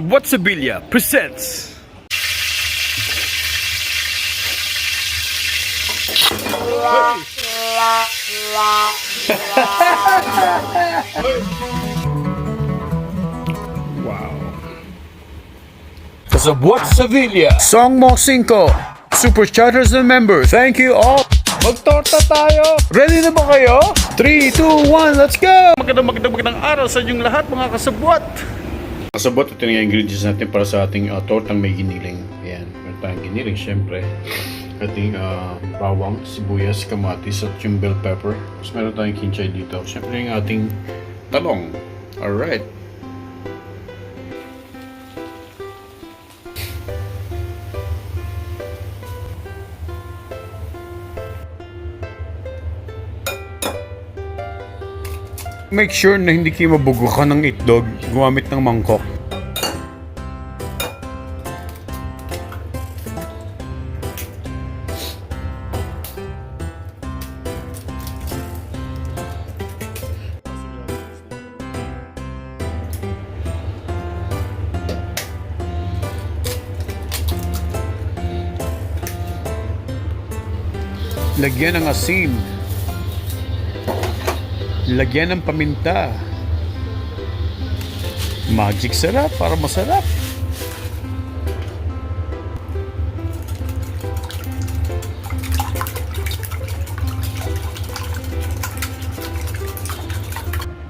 What Sevilla presents wow. What Sevilla Song Mo 5 Superchargers and members, thank you all. Magtorta tayo. Ready na ba kayo? 3, 2, 1, let's go. Magandang araw sa inyong lahat mga kasabwat. Kasabot, ito na yung ingredients natin para sa ating tortang may giniling. Ayan, meron tayong giniling syempre. Ating bawang, sibuyas, kamatis at yung bell pepper. Tapos meron tayong kinchay dito. Syempre yung ating talong. Alright. Make sure na hindi kayo mabugukan ng itlog gumamit ng mangkok. Lagyan ng asin. Lagyan ng paminta. Magic sarap para masarap.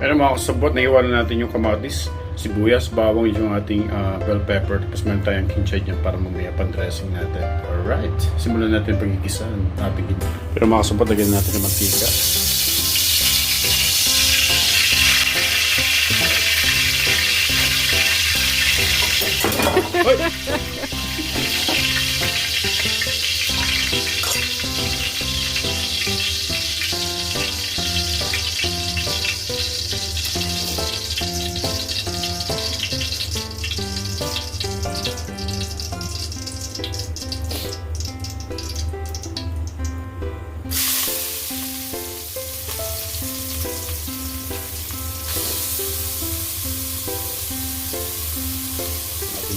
Pero mga kasabot, naiwanan natin yung kamatis, sibuyas, bawang, yung ating bell pepper. Tapos meron tayong kinchay dyan para mamaya pan-dressing natin. Alright, simulan natin pag-igisa ng ating. Pero mga kasabot, lagyan natin ng mantika. Hoy!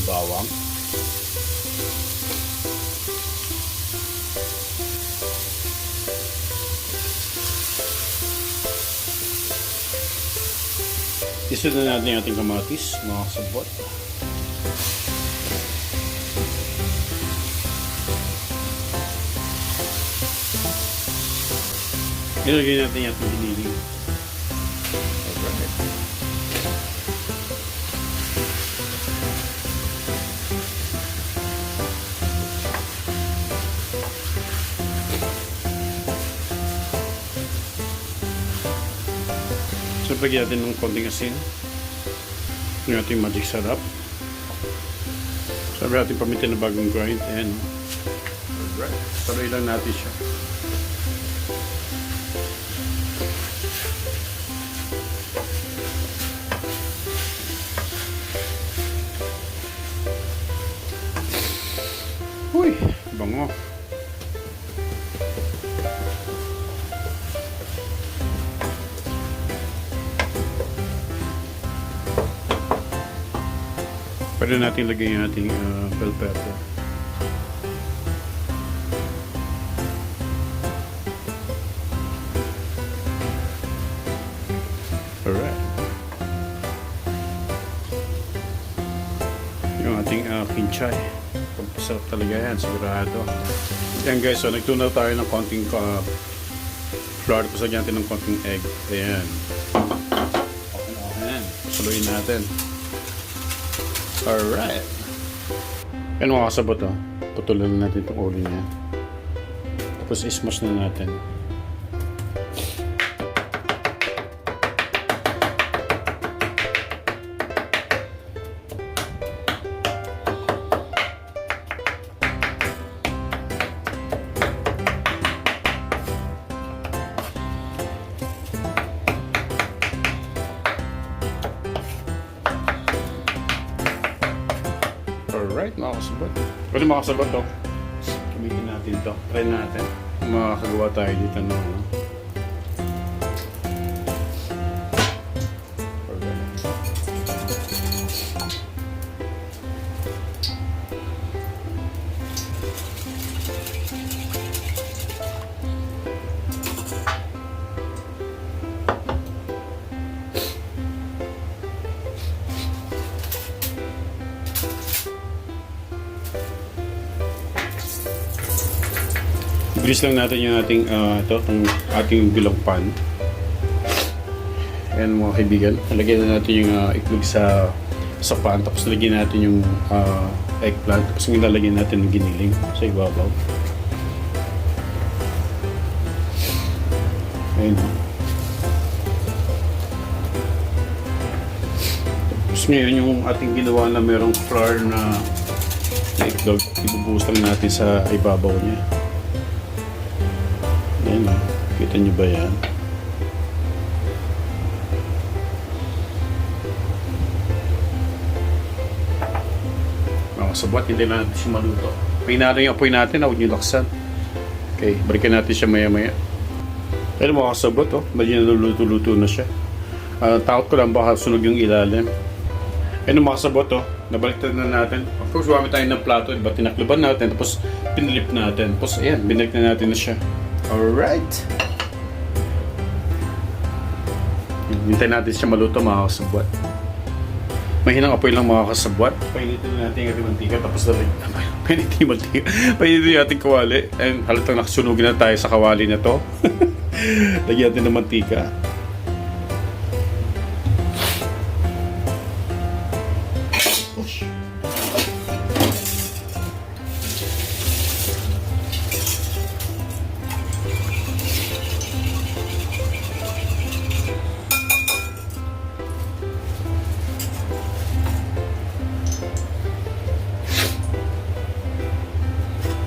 Bawang. Isunod na natin yung ating kamatis, mga kasabot. Ilagay natin yung ating giniling. So, lagyan natin ng konting asin. Yung ating magic sarap. Sabi natin paminta na bagong grind. And alright. Saluin lang natin siya. Uy! Bango. Pwede natin lagay yung ating bell pepper. Alright. Yung ating kinchay. Pampasarap talaga yan, sigurado. Yan guys, so nagtunaw tayo ng konting flour. Tapos lagyan natin ng konting egg. Ayan. Okay na. Saluin natin. Alright. Yan mga kasabot, putulan natin itong ulo niya. Tapos ismash na natin. Alright, mga kasabot. Pwede mga kasabot to. Gamitin natin to. Try natin. Makakagawa tayo dito ng Grease lang natin yung ating itong ating bilog pan. Ayan mga kaibigan, lagyan na natin yung itlog sa pan, tapos lagyan natin yung eggplant, tapos nilalagyan natin ng giniling sa ibabaw. Ayun. Tapos ngayon yung ating ginawa na merong flour na itlog, ibubuhos lang natin sa ibabaw niya. Ayun, kita nyo ba yan? Sabot, hindi na natin siya maluto. Pinalo yung apoy natin, huwag nyo laksan. Okay, balikan natin siya maya maya. Pero mga kasabot, medyo naluluto-luto na siya. Takot ko lang baka sunog yung ilalim. Ayun mga kasabot, nabaliktad na natin. Of course, gumamit tayo ng plato, diba? Tinakluban natin, tapos pinilip natin. Tapos ayan, binalik na natin na siya. Alright. Hintayin natin siya maluto mga kasabot. Mahinang apoy lang mga kasabwat. Painitin na natin yung ating mantika, tapos painitin yung mantika. Painitin yung ating kawali. And halatang nakasunugin na tayo sa kawali na to. Lagyan natin ng mantika. Push.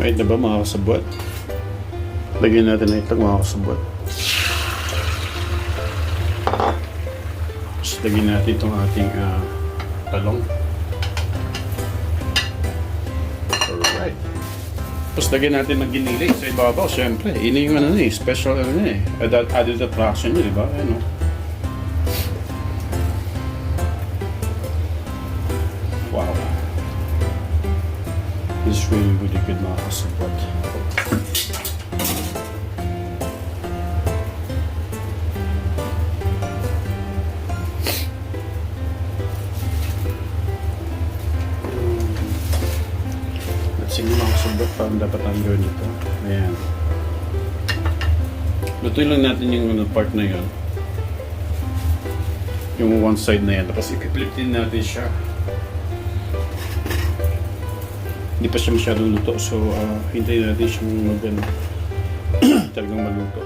Right na ba mga kasabot? Lagyan natin na itlog mga kasabot. Tapos lagyan natin itong ating talong. Alright. Tapos lagyan natin ng giniling sa ibabaw. Siyempre, ini yung special added attraction nyo, diba? Ano? Wow. It's really good mga kasabot. Let's see mga kasabot paano dapat ang gawin ito. Ayan. Lutuin lang natin yung part na yun. Yung one side na yan. Tapos i-flip din natin siya. Hindi pa siya masyadong luto, so hintayin natin siyang talagang maluto.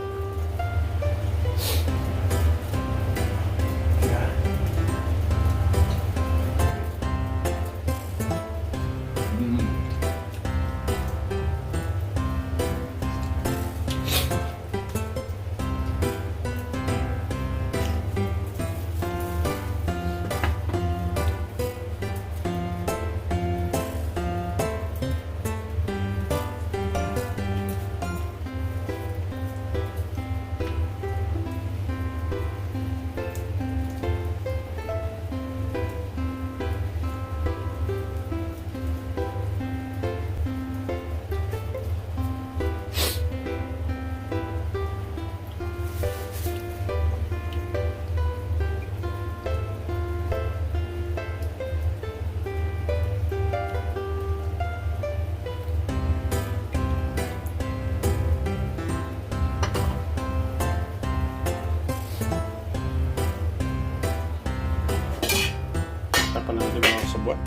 kasabot.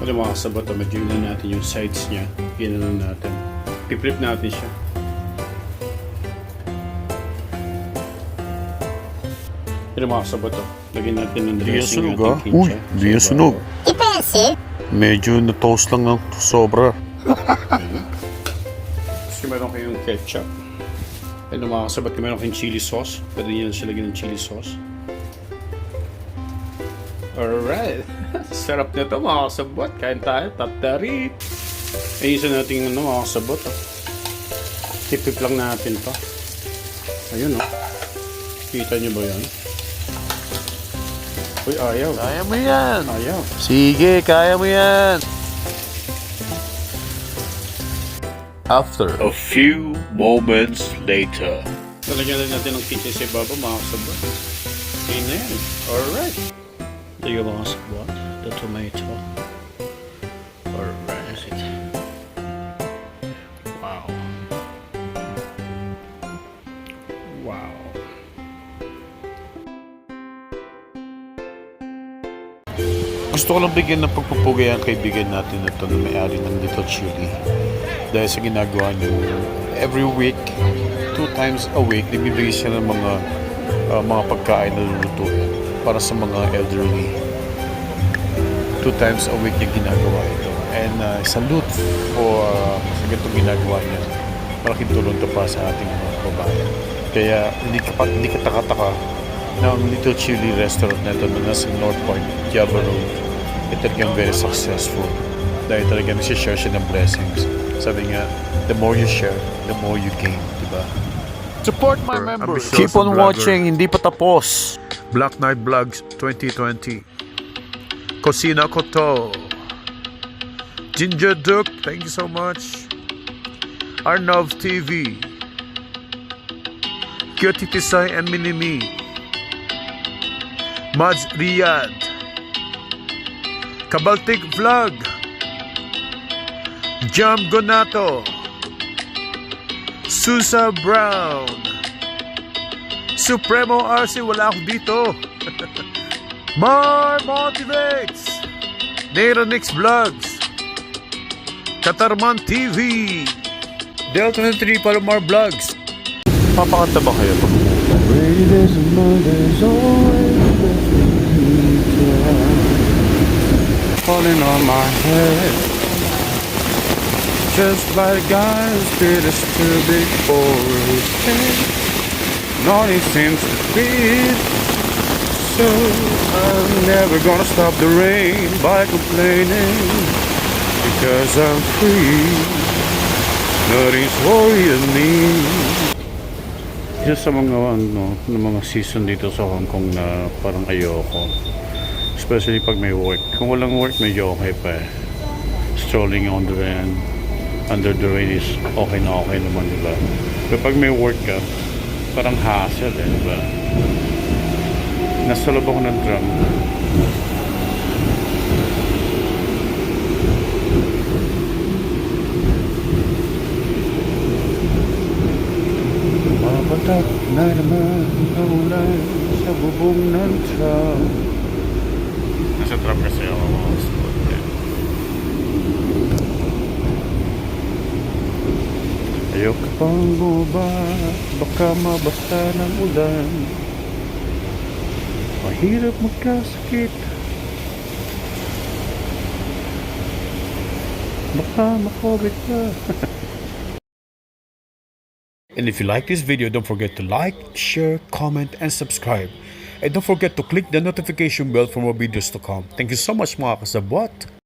Wala mga kasabot, medyo na natin yung sides niya. Ginanon natin. Piprip natin siya. Pero mga kasabot, lagyan natin ng dressing yung ating kincha. Uy, hindi yung sunog. Medyo na-toast lang ng sobra. Tapos meron kayong ketchup. Pero mga kasabot, meron kayong chili sauce. Pwede nyo siya lagyan ng chili sauce. Alright. Sarap na ito mga kasabot. Kain tayo. Tatari. Ayusin natin mga kasabot. Tipip lang natin to. Ayun o. Kita nyo ba yan? Uy, ayaw. Kaya mo yan. Ayaw. Sige, kaya mo yan. After A few moments later. Talagyan na natin ng kitchen sa ibaba mga kasabot. Ayun na yan. Alright. Ito yung mga kasabot. The tomato. Alright. Gusto ko lang bigyan ng pagpupugay ang kaibigan natin na ito na may-ari ng Little Chilli. Dahil sa ginagawa niyo, every week, 2 times a week, nagbibigay siya ng mga pagkain na lulutuin para sa mga elderly. 2 times a week niya ginagawa ito. And salute for sa ganitong ginagawa niya. Malaking tulong ito para sa ating mga kababayan. Kaya hindi ka taka-taka na ang Little Chilli restaurant na ito na nasa North Point, Java Road, ito talagang very successful. Dahil talagang nasi-share siya ng blessings. Sabi nga, the more you share, the more you gain, diba? Support my members. Keep on watching, hindi pa tapos. Black Knight Vlogs 2020. Cocina ko to. Ginger Duke, thank you so much. Arnov TV. Cutie Tisay and Minimi. Mads Riyad. Kabaltic Vlog. Jam Gonato. Susa Brown. Supremo RC, wala ako dito. Mar Motivates. Neronix Vlogs. Katarman TV. Delta 3 Palomar Vlogs. Papakanta ba kayo pag Falling on my head, just like guys did us to before his head. Naughty seems to be so. I'm never gonna stop the rain by complaining because I'm free. Nothing's worrying me. Isa sa mga mga season dito sa Hong Kong na parang ayoko. Especially pag may work. Kung walang work, medyo okay pa eh. Strolling on the rain, under the rain is okay na okay naman, diba? Pero pag may work ka, parang hassle eh, diba? Nasa loob ako ng drum. Mabatak na naman ang ulan sa bubong ng tram. Nasa trap kasi ako mga spot eh. Ayoko pang bumaba, baka mabasa ng ulan. Mahirap magkasakit, baka ma-COVID ka. And if you like this video, don't forget to like, share, comment, and subscribe. And don't forget to click the notification bell for more videos to come. Thank you so much mga kasabwat!